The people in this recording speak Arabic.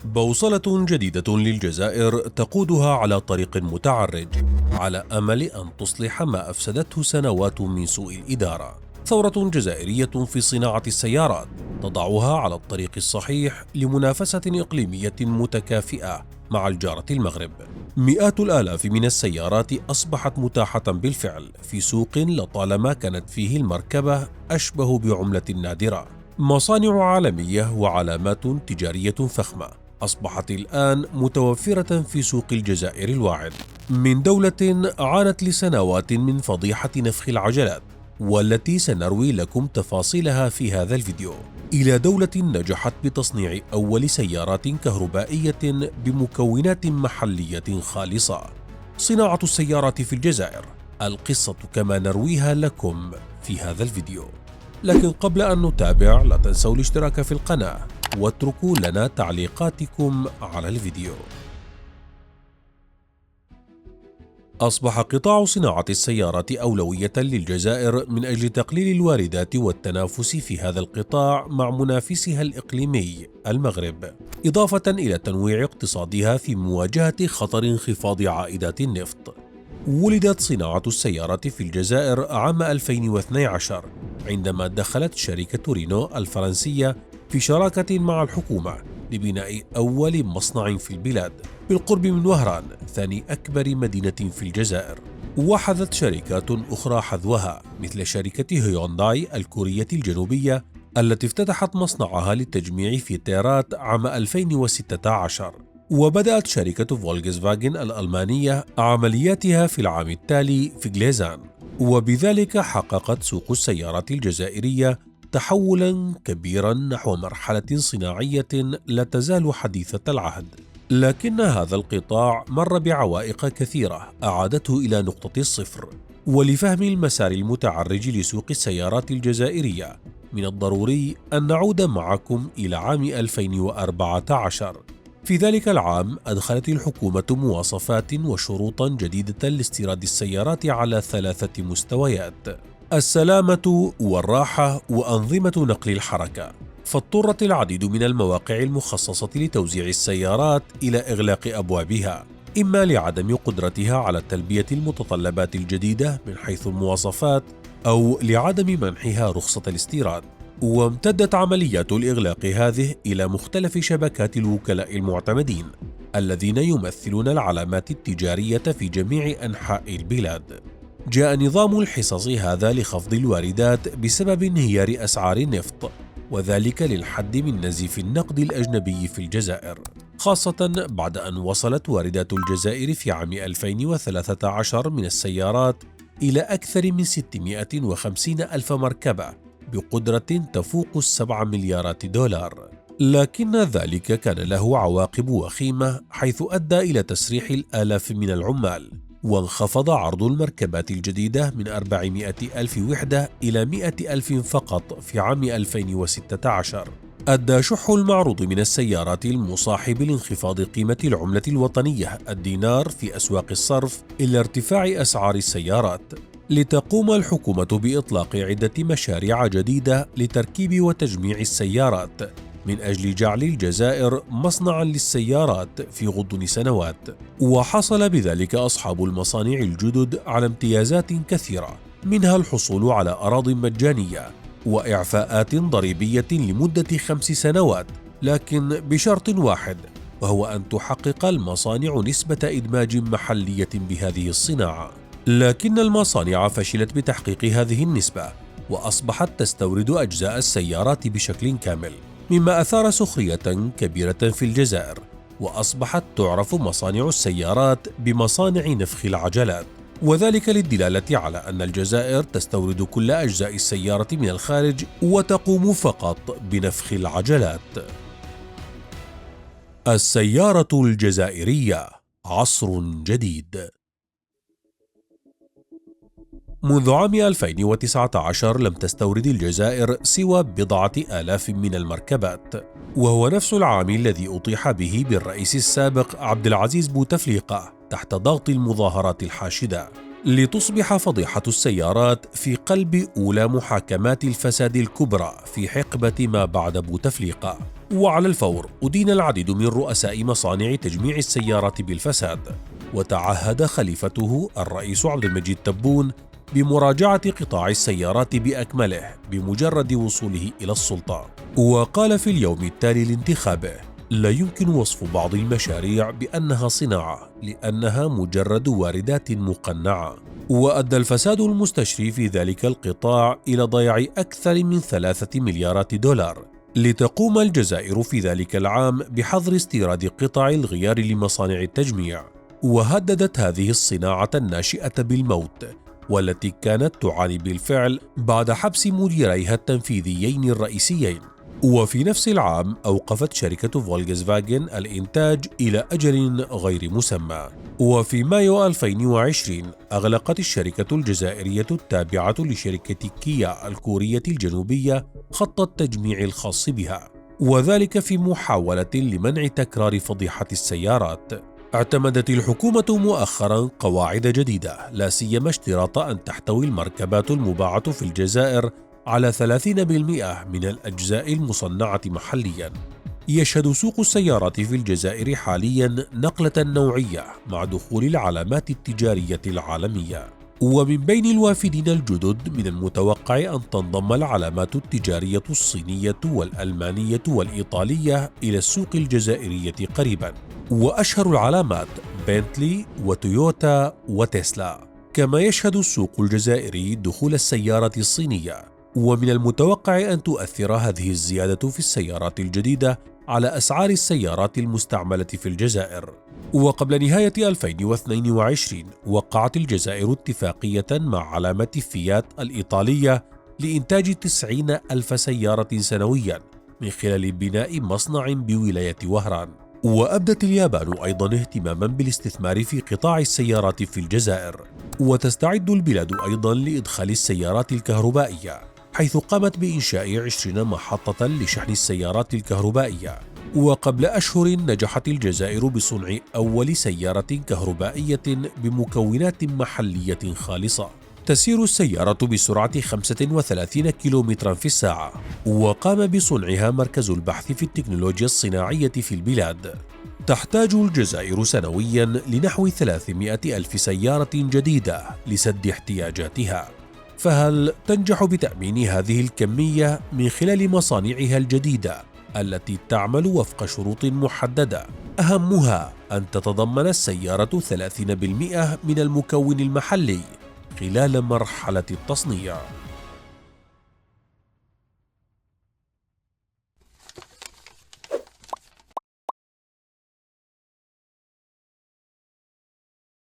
بوصلة جديدة للجزائر تقودها على طريق متعرج على أمل أن تصلح ما أفسدته سنوات من سوء الإدارة. ثورة جزائرية في صناعة السيارات تضعها على الطريق الصحيح لمنافسة إقليمية متكافئة مع الجارة المغرب. مئات الآلاف من السيارات أصبحت متاحة بالفعل في سوق لطالما كانت فيه المركبة أشبه بعملة نادرة. مصانع عالمية وعلامات تجارية فخمة أصبحت الآن متوفرة في سوق الجزائر الواعد، من دولة عانت لسنوات من فضيحة نفخ العجلات والتي سنروي لكم تفاصيلها في هذا الفيديو، إلى دولة نجحت بتصنيع أول سيارات كهربائية بمكونات محلية خالصة. صناعة السيارات في الجزائر، القصة كما نرويها لكم في هذا الفيديو. لكن قبل أن نتابع لا تنسوا الاشتراك في القناة واتركوا لنا تعليقاتكم على الفيديو. أصبح قطاع صناعة السيارات أولوية للجزائر من أجل تقليل الواردات والتنافس في هذا القطاع مع منافسها الإقليمي المغرب، إضافة إلى تنويع اقتصادها في مواجهة خطر انخفاض عائدات النفط. ولدت صناعة السيارات في الجزائر عام 2012 عندما دخلت شركة رينو الفرنسية في شراكة مع الحكومة لبناء أول مصنع في البلاد بالقرب من وهران، ثاني أكبر مدينة في الجزائر. وحدت شركات أخرى حذوها مثل شركة هيونداي الكورية الجنوبية التي افتتحت مصنعها لتجميع فيتيرات عام 2016. وبدأت شركة فولكسفاجن الألمانية عملياتها في العام التالي في غليزان، وبذلك حققت سوق السيارات الجزائرية تحولا كبيرا نحو مرحلة صناعية لا تزال حديثة العهد. لكن هذا القطاع مر بعوائق كثيرة أعادته إلى نقطة الصفر. ولفهم المسار المتعرج لسوق السيارات الجزائرية من الضروري أن نعود معكم إلى عام 2014. في ذلك العام أدخلت الحكومة مواصفات وشروطا جديدة لاستيراد السيارات على 3 مستويات: السلامة والراحة وأنظمة نقل الحركة. فاضطرت العديد من المواقع المخصصة لتوزيع السيارات إلى إغلاق أبوابها، إما لعدم قدرتها على تلبية المتطلبات الجديدة من حيث المواصفات أو لعدم منحها رخصة الاستيراد. وامتدت عمليات الإغلاق هذه إلى مختلف شبكات الوكلاء المعتمدين الذين يمثلون العلامات التجارية في جميع أنحاء البلاد. جاء نظام الحصص هذا لخفض الواردات بسبب انهيار أسعار النفط، وذلك للحد من نزيف النقد الأجنبي في الجزائر، خاصة بعد أن وصلت واردات الجزائر في عام 2013 من السيارات إلى أكثر من 650 ألف مركبة بقدرة تفوق 7 مليارات دولار. لكن ذلك كان له عواقب وخيمة، حيث أدى إلى تسريح الآلاف من العمال، وانخفض عرض المركبات الجديدة من 400 ألف وحدة إلى 100 ألف فقط في عام 2016. أدى شح المعروض من السيارات المصاحب لانخفاض قيمة العملة الوطنية الدينار في أسواق الصرف إلى ارتفاع أسعار السيارات، لتقوم الحكومة بإطلاق عدة مشاريع جديدة لتركيب وتجميع السيارات من أجل جعل الجزائر مصنعا للسيارات في غضون سنوات. وحصل بذلك أصحاب المصانع الجدد على امتيازات كثيرة، منها الحصول على أراضٍ مجانية وإعفاءات ضريبية لمدة 5 سنوات، لكن بشرط واحد، وهو أن تحقق المصانع نسبة إدماج محلية بهذه الصناعة. لكن المصانع فشلت بتحقيق هذه النسبة، وأصبحت تستورد أجزاء السيارات بشكل كامل، مما أثار سخرية كبيرة في الجزائر، وأصبحت تعرف مصانع السيارات بمصانع نفخ العجلات، وذلك للدلالة على أن الجزائر تستورد كل أجزاء السيارة من الخارج وتقوم فقط بنفخ العجلات. السيارة الجزائرية عصر جديد. منذ عام 2019 لم تستورد الجزائر سوى 1000 من المركبات، وهو نفس العام الذي أطيح به بالرئيس السابق عبد العزيز بوتفليقة تحت ضغط المظاهرات الحاشدة، لتصبح فضيحة السيارات في قلب أولى محاكمات الفساد الكبرى في حقبة ما بعد بوتفليقة. وعلى الفور أدين العديد من رؤساء مصانع تجميع السيارات بالفساد، وتعهد خليفته الرئيس عبد المجيد تبون بمراجعة قطاع السيارات بأكمله بمجرد وصوله إلى السلطة. وقال في اليوم التالي لانتخابه: لا يمكن وصف بعض المشاريع بأنها صناعة لأنها مجرد واردات مقنعة. وأدى الفساد المستشري في ذلك القطاع إلى ضياع أكثر من 3 مليارات دولار، لتقوم الجزائر في ذلك العام بحظر استيراد قطع الغيار لمصانع التجميع. وهددت هذه الصناعة الناشئة بالموت، والتي كانت تعاني بالفعل بعد حبس مديريها التنفيذيين الرئيسيين. وفي نفس العام أوقفت شركة فولكسفاجن الإنتاج إلى أجل غير مسمى. وفي مايو 2020 أغلقت الشركة الجزائرية التابعة لشركة كيا الكورية الجنوبية خط التجميع الخاص بها، وذلك في محاولة لمنع تكرار فضيحة السيارات. اعتمدت الحكومة مؤخرا قواعد جديدة، لا سيما اشتراط أن تحتوي المركبات المباعة في الجزائر على 30% من الأجزاء المصنعة محليا. يشهد سوق السيارات في الجزائر حاليا نقلة نوعية مع دخول العلامات التجارية العالمية. ومن بين الوافدين الجدد من المتوقع أن تنضم العلامات التجارية الصينية والألمانية والإيطالية إلى السوق الجزائرية قريبا، وأشهر العلامات بنتلي وتويوتا وتسلا. كما يشهد السوق الجزائري دخول السيارة الصينية، ومن المتوقع أن تؤثر هذه الزيادة في السيارات الجديدة على أسعار السيارات المستعملة في الجزائر. وقبل نهاية 2022 وقعت الجزائر اتفاقية مع علامة فيات الإيطالية لإنتاج 90,000 سيارة سنويا من خلال بناء مصنع بولاية وهران. وأبدت اليابان أيضا اهتماما بالاستثمار في قطاع السيارات في الجزائر، وتستعد البلاد أيضا لإدخال السيارات الكهربائية، حيث قامت بإنشاء 20 محطة لشحن السيارات الكهربائية. وقبل أشهر نجحت الجزائر بصنع أول سيارة كهربائية بمكونات محلية خالصة. تسير السيارة بسرعة 35 كيلومترا في الساعة، وقام بصنعها مركز البحث في التكنولوجيا الصناعية في البلاد. تحتاج الجزائر سنويا لنحو 300,000 سيارة جديدة لسد احتياجاتها، فهل تنجح بتأمين هذه الكمية من خلال مصانعها الجديدة التي تعمل وفق شروط محددة، أهمها أن تتضمن السيارة 30% من المكون المحلي خلال مرحلة التصنيع؟